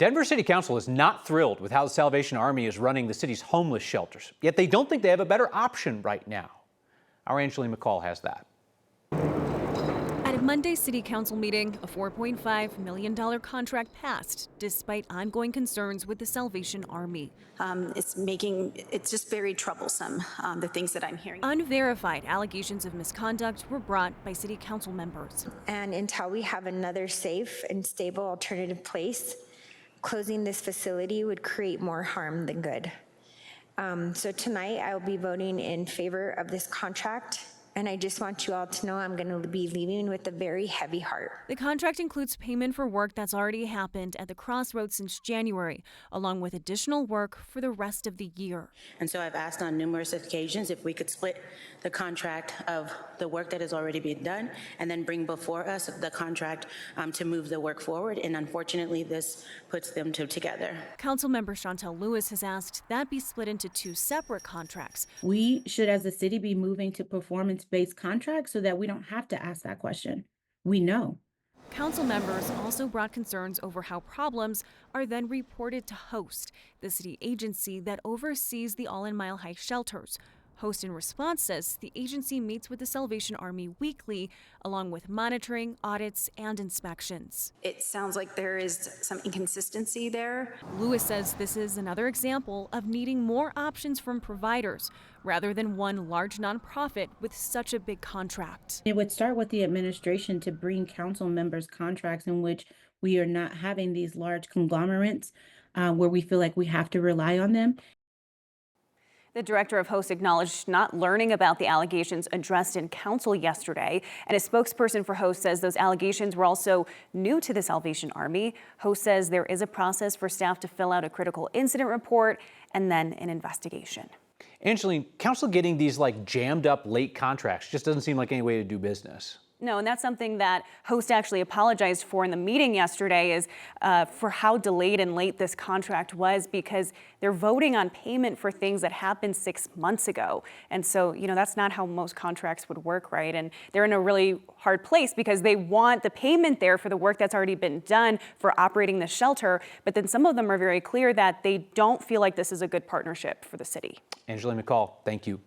Denver City Council is not thrilled with how the Salvation Army is running the city's homeless shelters, yet they don't think they have a better option right now. Our Angeline McCall has that. At a Monday City Council meeting, a $4.5 million contract passed, despite ongoing concerns with the Salvation Army. It's just very troublesome, the things that I'm hearing. Unverified allegations of misconduct were brought by City Council members. And until we have another safe and stable alternative place, closing this facility would create more harm than good. So tonight I will be voting in favor of this contract. And I just want you all to know I'm going to be leaving with a very heavy heart. The contract includes payment for work that's already happened at the Crossroads since January, along with additional work for the rest of the year. And so I've asked on numerous occasions if we could split the contract of the work that has already been done and then bring before us the contract to move the work forward. And unfortunately, this puts them together. Councilmember Chantel Lewis has asked that be split into two separate contracts. We should, as a city, be moving to performance-based contracts so that we don't have to ask that question. We know. Council members also brought concerns over how problems are then reported to HOST, the city agency that oversees the All in Mile High shelters. HOST in response says the agency meets with the Salvation Army weekly, along with monitoring, audits, and inspections. It sounds like there is some inconsistency there. Lewis says this is another example of needing more options from providers, rather than one large nonprofit with such a big contract. It would start with the administration to bring council members contracts in which we are not having these large conglomerates where we feel like we have to rely on them. The director of HOST acknowledged not learning about the allegations addressed in council yesterday, and a spokesperson for HOST says those allegations were also new to the Salvation Army. HOST says there is a process for staff to fill out a critical incident report and then an investigation. Angeline, council getting these jammed up late contracts just doesn't seem like any way to do business. No, and that's something that HOST actually apologized for in the meeting yesterday, is for how delayed and late this contract was, because they're voting on payment for things that happened 6 months ago. And so, that's not how most contracts would work, right? And they're in a really hard place because they want the payment there for the work that's already been done for operating the shelter. But then some of them are very clear that they don't feel like this is a good partnership for the city. Angeline McCall, thank you.